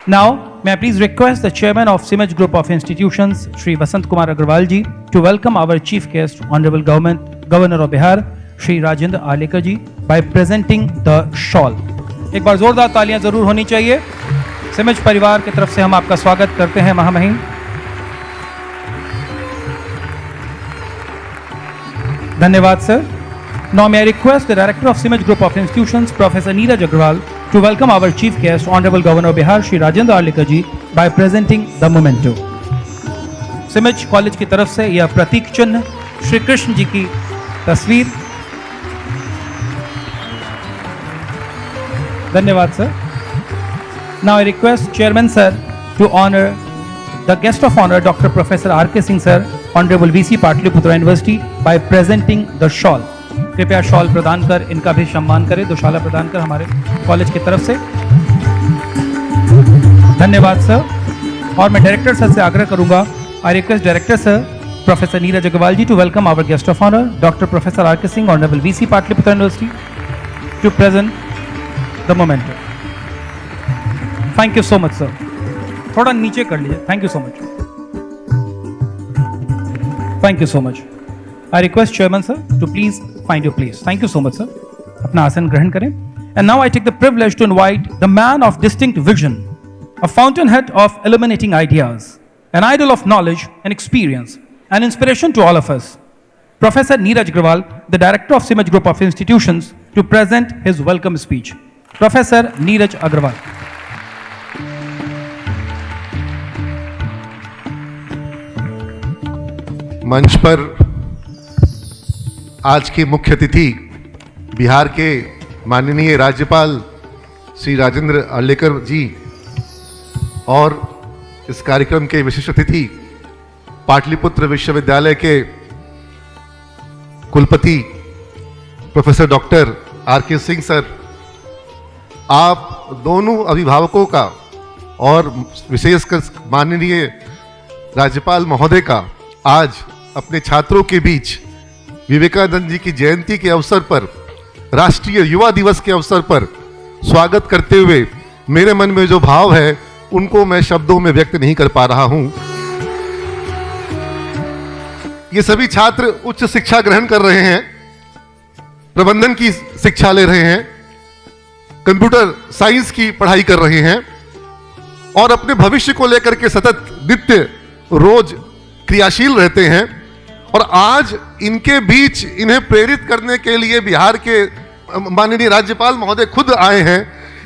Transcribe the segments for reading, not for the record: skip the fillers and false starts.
Now, may I please request the Chairman of Simaj Group of Institutions, Shri Vasant Kumar Agarwal ji, to welcome our Chief Guest, Honorable Governor of Bihar, Shri Rajendra Arlekar ji, by presenting the shawl. एक बार जोरदार तालियां जरूर होनी चाहिए. सिमज परिवार की तरफ से हम आपका स्वागत करते हैं महामहिम. धन्यवाद sir. Now may I request the Director of Simaj Group of Institutions, Professor Neeraj Agrawal, to welcome our Chief Guest, Honorable Governor of Bihar, Shri Rajendra Arlekar ji, by presenting the memento. CIMAGE college की तरफ से यह प्रतीक चिन्ह श्री कृष्ण जी की तस्वीर. धन्यवाद sir. Now I request Chairman sir to honor the guest of honor, Dr. Professor R.K. Singh sir, Honorable VC Patliputra University, by presenting the shawl. कृपया shawl प्रदान कर इनका भी सम्मान करें. दो शाला प्रदान कर हमारे कॉलेज की तरफ से. धन्यवाद सर. और मैं डायरेक्टर सर से आग्रह करूंगा, I request director sir professor Neeraj Agrawal ji to welcome our guest of honour doctor professor R K Singh, honourable VC Pataliputra university, to present the memento. Thank you so much sir. थोड़ा नीचे कर लीजिए. Thank you so much. Thank you so much. I request Chairman sir to please find your place. Thank you so much sir. अपना आसन ग्रहण करें. And now I take the privilege to invite the man of distinct vision, a fountainhead of illuminating ideas, an idol of knowledge and experience, an inspiration to all of us, Professor Neeraj Agrawal, the Director of Simaj Group of Institutions, to present his welcome speech. Professor Neeraj Agrawal. मंच पर आज के मुख्य अतिथि बिहार के माननीय राज्यपाल श्री राजेंद्र आर्लेकर जी और इस कार्यक्रम के विशिष्ट अतिथि पाटलिपुत्र विश्वविद्यालय के कुलपति professor doctor R K Singh sir, आप दोनों अभिभावकों का और विशेषकर माननीय राज्यपाल महोदय का आज अपने छात्रों के बीच विवेकानंद जी की जयंती के अवसर पर, राष्ट्रीय युवा दिवस के अवसर पर स्वागत करते हुए मेरे मन में जो भाव है उनको मैं शब्दों में व्यक्त नहीं कर पा रहा हूं. ये सभी छात्र उच्च शिक्षा ग्रहण कर रहे हैं, प्रबंधन की शिक्षा ले रहे हैं, कंप्यूटर साइंस की पढ़ाई कर रहे हैं और अपने भविष्य को लेकर के सतत नित्य रोज क्रियाशील रहते हैं. और आज इनके बीच इन्हें प्रेरित करने के लिए बिहार के माननीय राज्यपाल महोदय खुद आए हैं.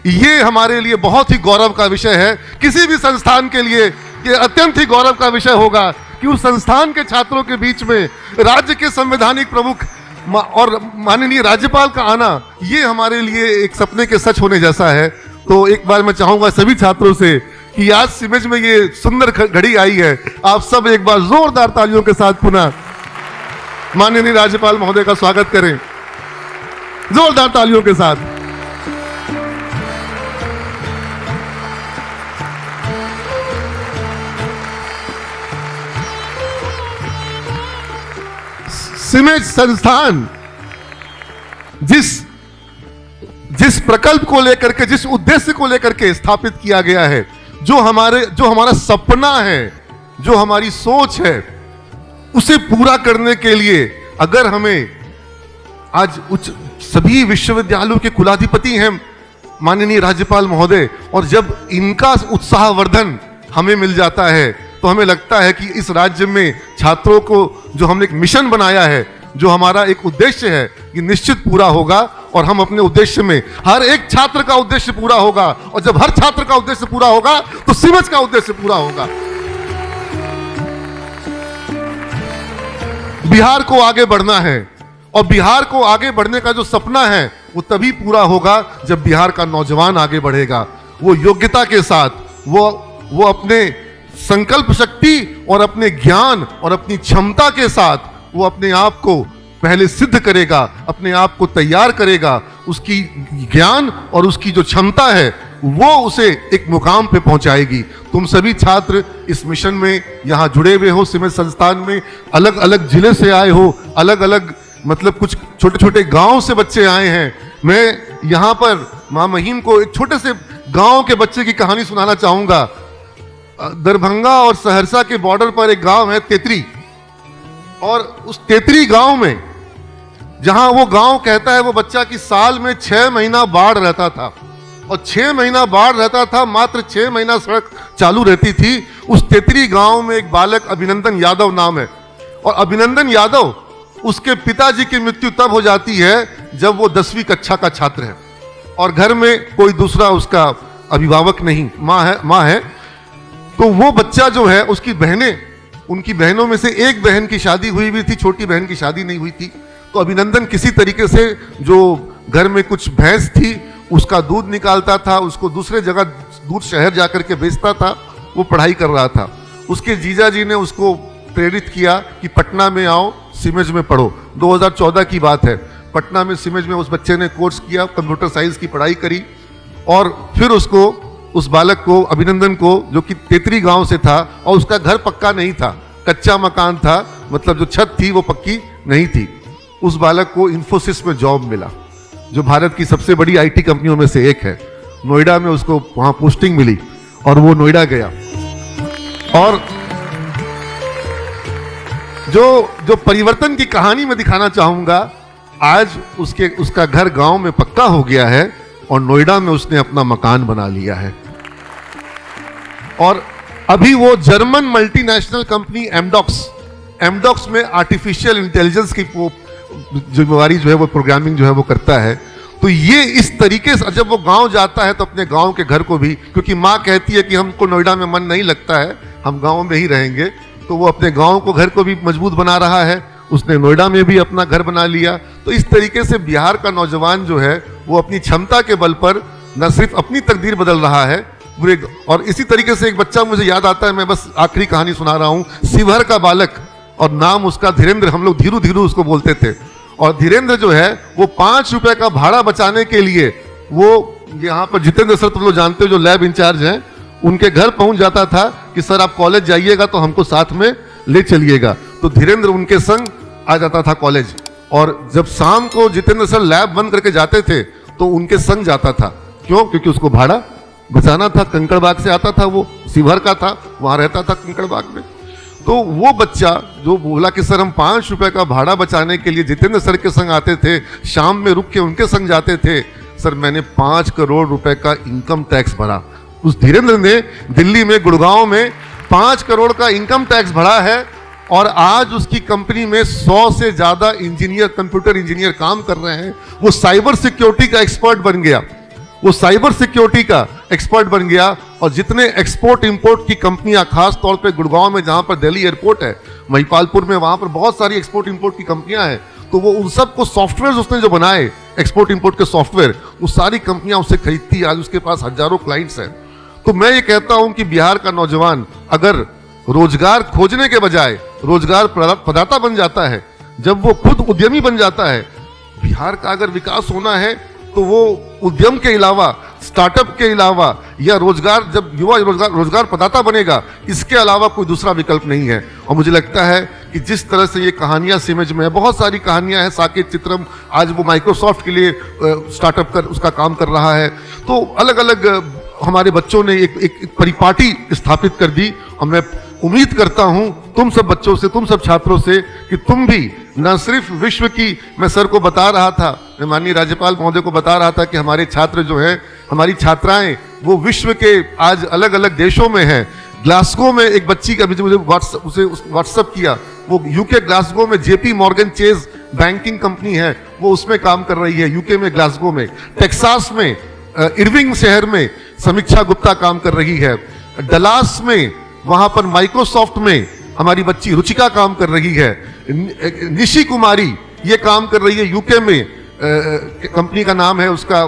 ये हमारे लिए बहुत ही गौरव का विषय है. किसी भी संस्थान के लिए ये अत्यंत ही गौरव का विषय होगा कि उस संस्थान के छात्रों के बीच में राज्य के संवैधानिक प्रमुख और माननीय राज्यपाल का आना, ये हमारे लिए एक सपने के सच होने जैसा है. तो एक बार मैं चाहूंगा सभी छात्रों से कि आज सिमज में ये सुंदर घड़ी आई है, आप सब एक बार जोरदार तालियों के साथ पुनः माननीय राज्यपाल महोदय का स्वागत करें, जोरदार तालियों के साथ. सिमेज संस्थान जिस प्रकल्प को लेकर के, जिस उद्देश्य को लेकर के स्थापित किया गया है, जो हमारा सपना है, जो हमारी सोच है, उसे पूरा करने के लिए अगर हमें आज सभी विश्वविद्यालयों के कुलाधिपति हैं माननीय राज्यपाल महोदय, और जब इनका उत्साहवर्धन हमें मिल जाता है तो हमें लगता है कि इस राज्य में छात्रों को जो हमने एक मिशन बनाया है, जो हमारा एक उद्देश्य है, ये निश्चित पूरा होगा. और हम अपने उद्देश्य में, हर एक छात्र का उद्देश्य पूरा होगा, और जब हर छात्र का उद्देश्य पूरा होगा तो सिमज का उद्देश्य पूरा होगा. बिहार को आगे बढ़ना है, और बिहार को आगे बढ़ने का जो सपना है वो तभी पूरा होगा जब बिहार का नौजवान आगे बढ़ेगा. वो योग्यता के साथ, वो अपने संकल्प शक्ति और अपने ज्ञान और अपनी क्षमता के साथ वो अपने आप को पहले सिद्ध करेगा, अपने आप को तैयार करेगा. उसकी ज्ञान और उसकी जो क्षमता है वो उसे एक मुकाम पे पहुंचाएगी. तुम सभी छात्र इस मिशन में यहाँ जुड़े हुए हो. सिमज संस्थान में अलग अलग जिले से आए हो, अलग अलग मतलब कुछ छोटे छोटे गांव से बच्चे आए हैं. मैं यहाँ पर माँ महीम को एक छोटे से गांव के बच्चे की कहानी सुनाना चाहूंगा। दरभंगा और सहरसा के बॉर्डर पर एक गांव है तेतरी, और उस तेतरी गांव में जहां वो गांव कहता है वो बच्चा कि साल में 6 महीना बाढ़ रहता था, और 6 महीना बाढ़ रहता था, मात्र 6 महीना सड़क चालू रहती थी। उस तेतरी गांव में एक बालक अभिनंदन यादव नाम है, और अभिनंदन यादव, उसके पिताजी की मृत्यु तब हो जाती है जब वो 10वीं कक्षा का छात्र है, और घर में कोई दूसरा उसका अभिभावक नहीं, माँ है। तो वो बच्चा जो है, उसकी बहनें, उनकी बहनों में से एक बहन की शादी हुई भी थी, छोटी बहन की शादी नहीं हुई थी। तो अभिनंदन किसी तरीके से, जो घर में कुछ भैंस थी उसका दूध निकालता था, उसको दूसरे जगह दूध शहर जाकर के बेचता था, वो पढ़ाई कर रहा था। उसके जीजा जी ने उसको प्रेरित किया कि पटना में आओ, सिमेज में पढ़ो। 2014 की बात है। पटना में सिमेज में उस बच्चे ने कोर्स किया, कंप्यूटर साइंस की पढ़ाई करी, और फिर उसको, उस बालक को, अभिनंदन को, जो कि तेतरी गांव से था, और उसका घर पक्का नहीं था, कच्चा मकान था, मतलब जो छत थी वो पक्की नहीं थी। उस बालक को इन्फोसिस में जॉब मिला, जो भारत की सबसे बड़ी आईटी कंपनियों में से एक है। नोएडा में उसको वहां पोस्टिंग मिली, और वो नोएडा गया। और जो परिवर्तन की कहानी मैं दिखाना चाहूंगा, आज उसका घर गांव में पक्का हो गया है, और नोएडा में उसने अपना मकान बना लिया है। और अभी वो जर्मन मल्टीनेशनल कंपनी एमडॉक्स में आर्टिफिशियल इंटेलिजेंस की जिम्मेवारी जो है, वो प्रोग्रामिंग जो है वो करता है। तो ये इस तरीके से जब वो गांव जाता है तो अपने गांव के घर को भी, क्योंकि माँ कहती है कि हमको नोएडा में मन नहीं लगता है, हम गांव में ही रहेंगे, तो वो अपने गांव को, घर को भी मजबूत बना रहा है। उसने नोएडा में भी अपना घर बना लिया। तो इस तरीके से बिहार का नौजवान जो है वो अपनी क्षमता के बल पर न सिर्फ अपनी तकदीर बदल रहा है पूरे। और इसी तरीके से एक बच्चा मुझे याद आता है, मैं बस आखिरी कहानी सुना रहा हूं। शिवहर का बालक, और नाम उसका धीरेन्द्र, हम लोग धीरू धीरू उसको बोलते थे। और धीरेन्द्र जो है वो 5 रुपए का भाड़ा बचाने के लिए, वो यहाँ पर जितेंद्र सर तुम लोग जानते हो जो लैब इंचार्ज हैं, उनके घर पहुंच जाता था कि सर आप कॉलेज जाइएगा तो हमको साथ में ले चलिएगा। तो धीरेन्द्र उनके संग आ जाता था कॉलेज, और जब शाम को जितेंद्र सर लैब बंद करके जाते थे तो उनके संग जाता था। क्यों? क्योंकि उसको भाड़ा बचाना था। कंकड़बाग से आता था, वो शिवहर का था, वहां रहता था कंकड़बाग में। तो वो बच्चा जो बोला कि सर हम 5 रुपए का भाड़ा बचाने के लिए जितेंद्र सर के संग आते थे, शाम में रुक के उनके संग जाते थे, सर मैंने 5 करोड़ रुपए का इनकम टैक्स भरा। उस धीरेन्द्र ने दिल्ली में, गुड़गांव में 5 करोड़ का इनकम टैक्स भरा है, और आज उसकी कंपनी में 100 से ज्यादा इंजीनियर, कंप्यूटर इंजीनियर काम कर रहे हैं। वो साइबर सिक्योरिटी का एक्सपर्ट बन गया, वो साइबर सिक्योरिटी का एक्सपर्ट बन गया। और जितने एक्सपोर्ट इंपोर्ट की कंपनियां, खास तौर पे गुड़गांव में जहां पर दिल्ली एयरपोर्ट है, महिपालपुर में, वहां पर बहुत सारी एक्सपोर्ट इंपोर्ट की कंपनियां हैं, तो वो उन सबको सॉफ्टवेयर उसने जो बनाए, एक्सपोर्ट इंपोर्ट के सॉफ्टवेयर, वो सारी कंपनियां उससे खरीदती है। आज उसके पास हजारों क्लाइंट्स हैं। तो मैं ये कहता हूं कि बिहार का नौजवान अगर रोजगार खोजने के बजाय रोजगार प्रदाता बन जाता है, जब वो खुद उद्यमी बन जाता है, बिहार का अगर विकास होना है तो वो उद्यम के अलावा, स्टार्टअप के अलावा, या रोजगार, जब युवा रोजगार प्रदाता बनेगा, इसके अलावा कोई दूसरा विकल्प नहीं है। और मुझे लगता है कि जिस तरह से ये कहानियां सिमेज में है, बहुत सारी कहानियां हैं। साकेत चित्रम आज वो माइक्रोसॉफ्ट के लिए स्टार्टअप कर उसका काम कर रहा है। तो अलग अलग हमारे बच्चों ने एक परिपाटी स्थापित कर दी। और मैं उम्मीद करता हूं तुम सब बच्चों से, तुम सब छात्रों से, कि तुम भी न सिर्फ विश्व की, मैं सर को बता रहा था, मैं माननीय राज्यपाल महोदय को बता रहा था कि हमारे छात्र जो हैं, हमारी छात्राएं, वो विश्व के आज अलग अलग देशों में हैं। ग्लासगो में एक बच्ची का मुझे व्हाट्सअप किया, वो यूके ग्लासगो में JP Morgan chase banking company है, वो उसमें काम कर रही है, यूके में ग्लासगो में। टेक्सास में इरविंग शहर में समीक्षा गुप्ता काम कर रही है। डलास में, वहां पर माइक्रोसॉफ्ट में हमारी बच्ची रुचिका काम कर रही है। निशी कुमारी ये काम कर रही है यूके में, कंपनी का नाम है उसका,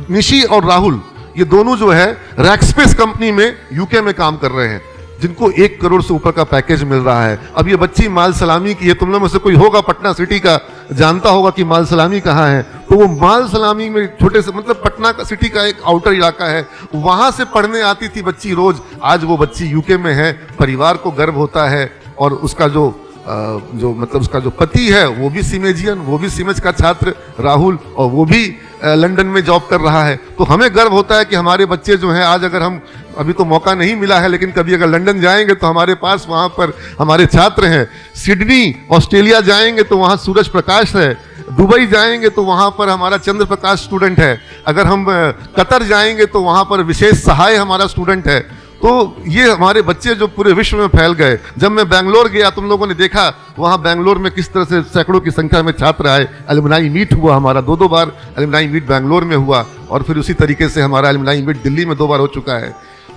निशी और राहुल, ये दोनों जो है रैक्सपेस कंपनी में यूके में काम कर रहे हैं, जिनको 1 करोड़ से ऊपर का पैकेज मिल रहा है। अब ये बच्ची माल सलामी की है। तुम लोग में से कोई होगा पटना सिटी का, जानता होगा कि माल सलामी कहाँ है। तो वो माल सलामी में छोटे से, मतलब पटना का सिटी का एक आउटर इलाका है, वहां से पढ़ने आती थी बच्ची रोज। आज वो बच्ची यूके में है, परिवार को गर्व होता है। और उसका जो मतलब उसका जो पति है वो भी सिमेजियन, वो भी सिमेज का छात्र राहुल, और वो भी लंदन में जॉब कर रहा है। तो हमें गर्व होता है कि हमारे बच्चे जो हैं, आज अगर हम, अभी तो मौका नहीं मिला है, लेकिन कभी अगर लंदन जाएंगे तो हमारे पास वहाँ पर हमारे छात्र हैं। सिडनी ऑस्ट्रेलिया जाएंगे तो वहाँ सूरज प्रकाश है। दुबई जाएंगे तो वहाँ पर हमारा चंद्र प्रकाश स्टूडेंट है। अगर हम कतर जाएंगे तो वहाँ पर विशेष सहाय हमारा स्टूडेंट है। तो ये हमारे बच्चे जो पूरे विश्व में फैल गए। जब मैं बेंगलोर गया, तुम लोगों ने देखा वहाँ बेंगलोर में किस तरह से सैकड़ों की संख्या में छात्र आए। एलुमनाई मीट हुआ हमारा, 2 बार एलुमनाई मीट बेंगलोर में हुआ, और फिर उसी तरीके से हमारा एलुमनाई मीट दिल्ली में 2 बार हो चुका है।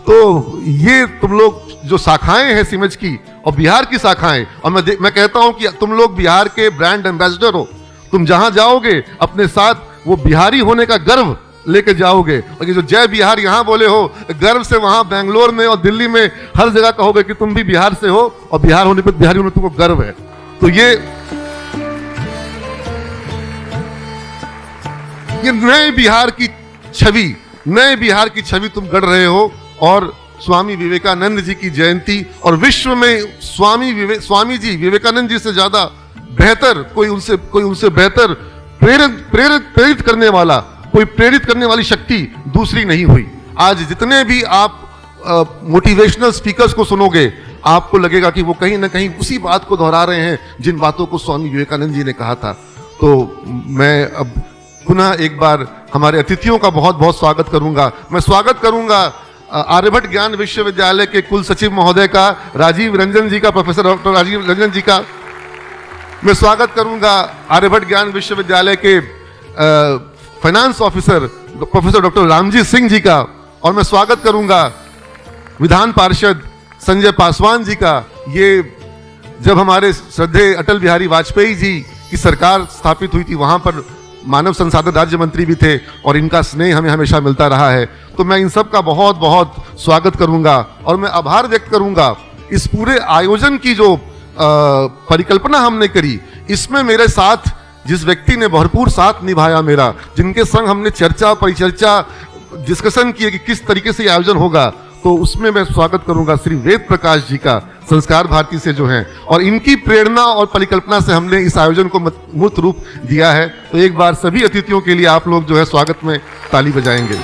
तो ये तुम लोग जो शाखाएं हैं सिमज की और बिहार की शाखाएं, और मैं कहता हूं कि तुम लोग बिहार के ब्रांड एम्बेसडर हो। तुम जहां जाओगे अपने साथ वो बिहारी होने का गर्व लेके जाओगे, और ये जो जय बिहार यहां बोले हो, गर्व से वहां बेंगलोर में और दिल्ली में हर जगह कहोगे कि तुम भी बिहार से हो, और बिहार होने पर बिहारी होने तुमको गर्व है। तो ये नए बिहार की छवि, नए बिहार की छवि तुम गढ़ रहे हो। और स्वामी विवेकानंद जी की जयंती, और विश्व में स्वामी जी विवेकानंद जी से ज्यादा बेहतर कोई उनसे बेहतर प्रेरित करने वाला, कोई प्रेरित करने वाली शक्ति दूसरी नहीं हुई। आज जितने भी आप मोटिवेशनल स्पीकर्स को सुनोगे, आपको लगेगा कि वो कहीं ना कहीं उसी बात को दोहरा रहे हैं जिन बातों को स्वामी विवेकानंद जी ने कहा था। तो मैं अब पुनः एक बार हमारे अतिथियों का बहुत बहुत स्वागत करूंगा। मैं स्वागत करूंगा आर्यभट्ट ज्ञान विश्वविद्यालय के कुल सचिव महोदय का, राजीव रंजन जी का, प्रोफेसर डॉक्टर राजीव रंजन जी का। मैं स्वागत करूंगा आर्यभट्ट ज्ञान विश्वविद्यालय के finance officer professor doctor Ramji Singh ji का, और मैं स्वागत करूंगा विधान पार्षद संजय पासवान जी का। ये जब हमारे श्रद्धेय अटल बिहारी वाजपेयी जी की सरकार स्थापित हुई थी, वहां पर मानव संसाधन राज्य मंत्री भी थे, और इनका स्नेह हमें हमेशा मिलता रहा है। तो मैं इन सब का बहुत बहुत स्वागत करूंगा, और मैं आभार व्यक्त करूंगा इस पूरे आयोजन की जो परिकल्पना हमने करी। इसमें मेरे साथ जिस व्यक्ति ने भरपूर साथ निभाया मेरा, जिनके संग हमने चर्चा परिचर्चा डिस्कशन किए कि किस तरीके से ये आयोजन होगा, तो उसमें मैं स्वागत करूंगा श्री वेद प्रकाश जी का, संस्कार भारती से जो हैं, और इनकी प्रेरणा और परिकल्पना से हमने इस आयोजन को मूर्त रूप दिया है। तो एक बार सभी अतिथियों के लिए आप लोग जो है स्वागत में ताली बजाएंगे।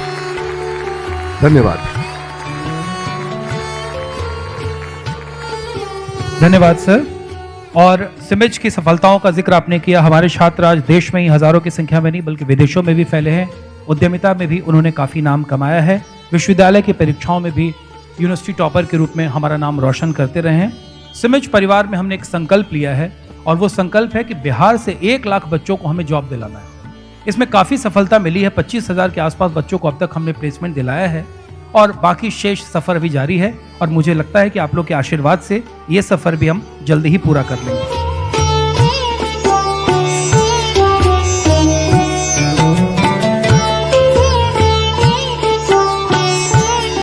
धन्यवाद। धन्यवाद सर। और सिमिज की सफलताओं का जिक्र आपने किया। हमारे छात्र आज देश में ही हजारों की संख्या में नहीं बल्कि विदेशों में भी फैले हैं। उद्यमिता में भी उन्होंने काफ़ी नाम कमाया है। विश्वविद्यालय की परीक्षाओं में भी यूनिवर्सिटी टॉपर के रूप में हमारा नाम रोशन करते रहे हैं। सिमिज परिवार में हमने एक संकल्प लिया है, और वो संकल्प है कि बिहार से 1 लाख बच्चों को हमें जॉब दिलाना है। इसमें काफ़ी सफलता मिली है। 25,000 के आसपास बच्चों को अब तक हमने प्लेसमेंट दिलाया है, और बाकी शेष सफ़र भी जारी है। और मुझे लगता है कि आप लोग के आशीर्वाद से ये सफ़र भी हम जल्दी ही पूरा कर लेंगे।